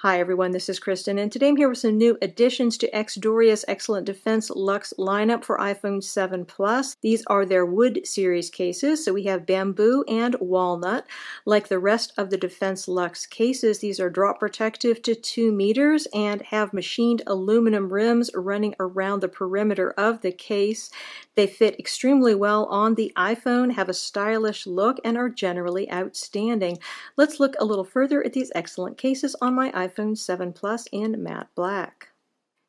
Hi everyone, this is Kristen, and today I'm here with some new additions to X-Doria's excellent Defense Lux lineup for iPhone 7 Plus. These are their Wood Series cases, so we have bamboo and walnut. Like the rest of the Defense Lux cases, these are drop protective to 2 meters and have machined aluminum rims running around the perimeter of the case. They fit extremely well on the iPhone, have a stylish look, and are generally outstanding. Let's look a little further at these excellent cases on my iPhone 7 Plus in matte black.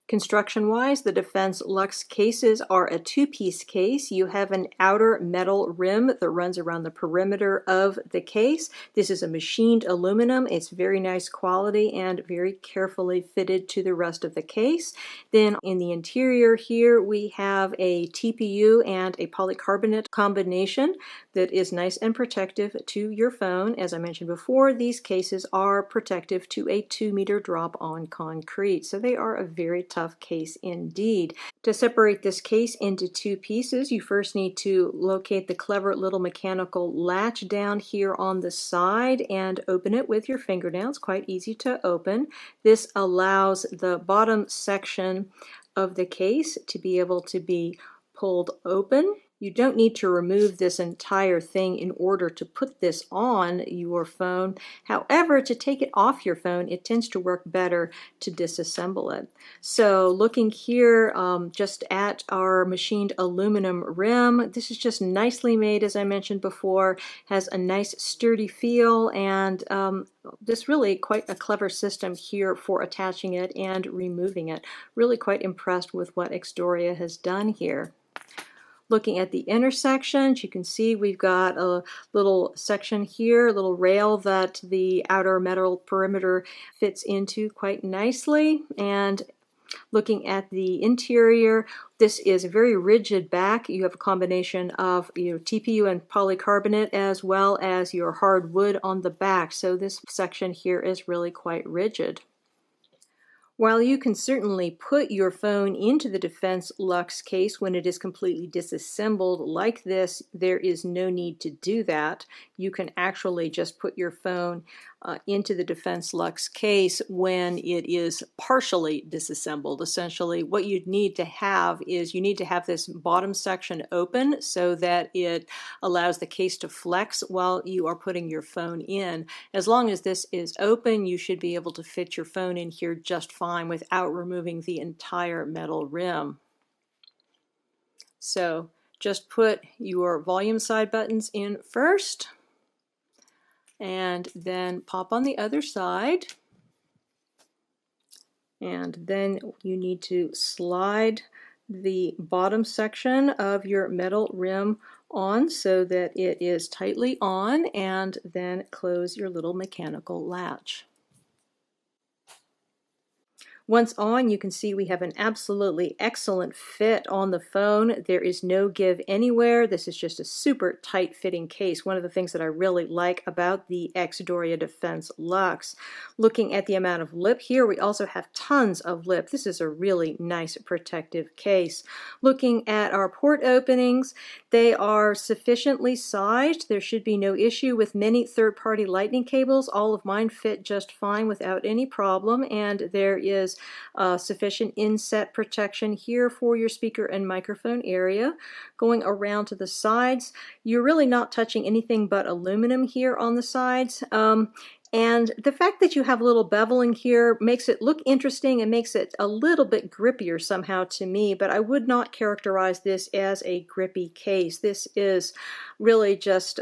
Construction-wise, the Defense Lux cases are a two-piece case. You have an outer metal rim that runs around the perimeter of the case. This is a machined aluminum. It's very nice quality and very carefully fitted to the rest of the case. Then in the interior here, we have a TPU and a polycarbonate combination that is nice and protective to your phone. As I mentioned before, these cases are protective to a 2-meter drop on concrete, so they are a very tough case indeed. To separate this case into two pieces, you first need to locate the clever little mechanical latch down here on the side and open it with your fingernails. Quite easy to open. This allows the bottom section of the case to be able to be pulled open. You don't need to remove this entire thing in order to put this on your phone. However, to take it off your phone, it tends to work better to disassemble it. So looking here just at our machined aluminum rim, this is just nicely made, as I mentioned before, has a nice sturdy feel, and this really quite a clever system here for attaching it and removing it. Really quite impressed with what X-Doria has done here. Looking at the intersections, you can see we've got a little section here, a little rail that the outer metal perimeter fits into quite nicely. And looking at the interior, this is a very rigid back. You have a combination of TPU and polycarbonate as well as your hardwood on the back. So this section here is really quite rigid. While you can certainly put your phone into the Defense Lux case when it is completely disassembled like this, there is no need to do that. You can actually just put your phone into the Defense Lux case when it is partially disassembled. Essentially, what you'd need to have is you need to have this bottom section open so that it allows the case to flex while you are putting your phone in. As long as this is open, you should be able to fit your phone in here just fine without removing the entire metal rim. So just put your volume side buttons in first, and then pop on the other side, and then you need to slide the bottom section of your metal rim on so that it is tightly on, and then close your little mechanical latch. Once on, you can see we have an absolutely excellent fit on the phone. There is no give anywhere. This is just a super tight fitting case. One of the things that I really like about the X-Doria Defense Lux. Looking at the amount of lip here, we also have tons of lip. This is a really nice protective case. Looking at our port openings, they are sufficiently sized. There should be no issue with many third-party lightning cables. All of mine fit just fine without any problem, and there is sufficient inset protection here for your speaker and microphone area. Going around to the sides, you're really not touching anything but aluminum here on the sides. And the fact that you have a little beveling here makes it look interesting and makes it a little bit grippier somehow to me, but I would not characterize this as a grippy case. This is really just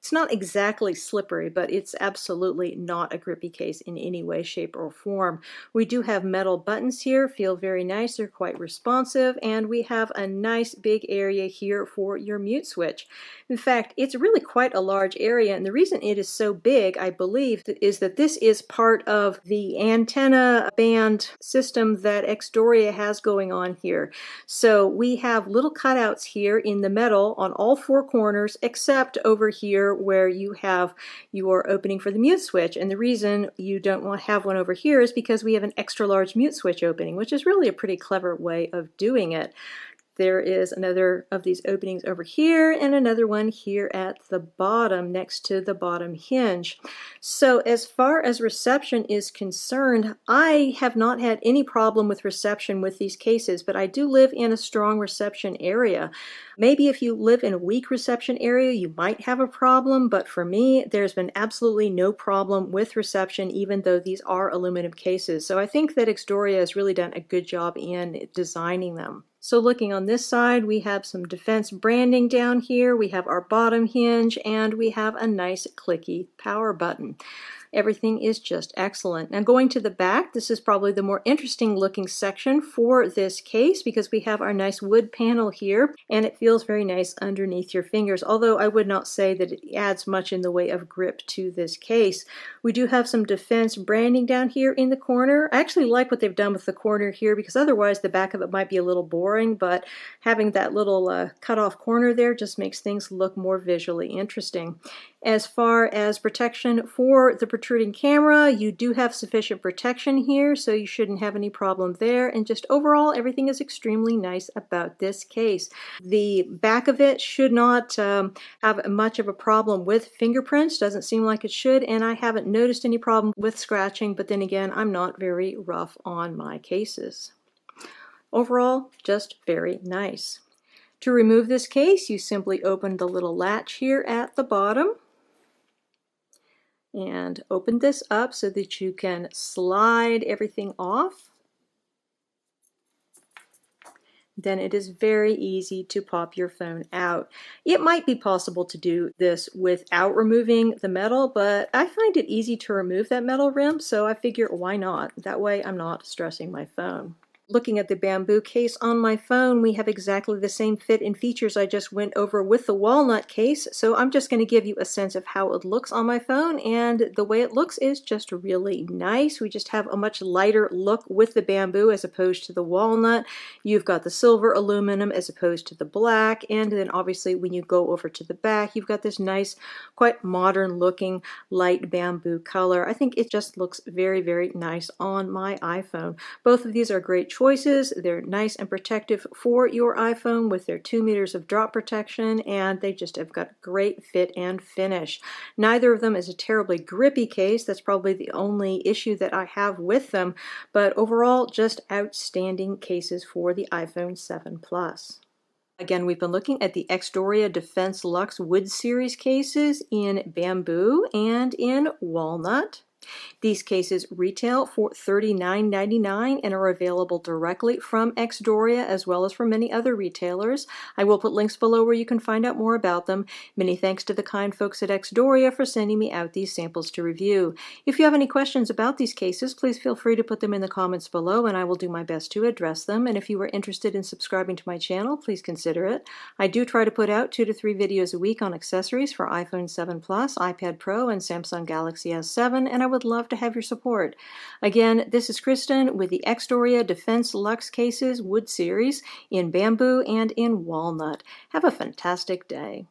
it's not exactly slippery, but it's absolutely not a grippy case in any way, shape, or form. We do have metal buttons here, feel very nice, they're quite responsive, and we have a nice big area here for your mute switch. In fact, it's really quite a large area, and the reason it is so big, I believe, is that this is part of the antenna band system that X-Doria has going on here. So we have little cutouts here in the metal on all four corners, except over here where you have your opening for the mute switch. And the reason you don't want to have one over here is because we have an extra large mute switch opening, which is really a pretty clever way of doing it. There is another of these openings over here and another one here at the bottom next to the bottom hinge. So as far as reception is concerned, I have not had any problem with reception with these cases, but I do live in a strong reception area. Maybe if you live in a weak reception area, you might have a problem, but for me, there's been absolutely no problem with reception, even though these are aluminum cases. So I think that X-Doria has really done a good job in designing them. So looking on this side, we have some Defense branding down here, we have our bottom hinge, and we have a nice clicky power button. Everything is just excellent. Now going to the back, this is probably the more interesting looking section for this case because we have our nice wood panel here and it feels very nice underneath your fingers, although I would not say that it adds much in the way of grip to this case. We do have some Defense branding down here in the corner. I actually like what they've done with the corner here because otherwise the back of it might be a little boring, but having that little cut off corner there just makes things look more visually interesting. As far as protection for the protruding camera, you do have sufficient protection here, so you shouldn't have any problem there. And just overall, everything is extremely nice about this case. The back of it should not have much of a problem with fingerprints. Doesn't seem like it should, and I haven't noticed any problem with scratching, but then again, I'm not very rough on my cases. Overall, just very nice. To remove this case, you simply open the little latch here at the bottom and open this up so that you can slide everything off. Then it is very easy to pop your phone out. It might be possible to do this without removing the metal, but I find it easy to remove that metal rim, so I figure why not? That way I'm not stressing my phone. Looking at the bamboo case on my phone, we have exactly the same fit and features I just went over with the walnut case, so I'm just going to give you a sense of how it looks on my phone, and the way it looks is just really nice. We just have a much lighter look with the bamboo as opposed to the walnut. You've got the silver aluminum as opposed to the black, and then obviously when you go over to the back, you've got this nice, quite modern looking light bamboo color. I think it just looks very, very nice on my iPhone. Both of these are great choices. They're nice and protective for your iPhone with their 2 meters of drop protection, and they just have got great fit and finish. Neither of them is a terribly grippy case. That's probably the only issue that I have with them, but overall just outstanding cases for the iPhone 7 Plus. Again, we've been looking at the X-Doria Defense Lux Wood Series cases in bamboo and in walnut. These cases retail for $39.99 and are available directly from X-Doria as well as from many other retailers. I will put links below where you can find out more about them. Many thanks to the kind folks at X-Doria for sending me out these samples to review. If you have any questions about these cases, please feel free to put them in the comments below and I will do my best to address them. And if you are interested in subscribing to my channel, please consider it. I do try to put out 2 to 3 videos a week on accessories for iPhone 7 Plus, iPad Pro, and Samsung Galaxy S7, and I would love to have your support. Again, this is Kristen with the X-Doria Defense Lux Cases Wood Series in bamboo and in walnut. Have a fantastic day.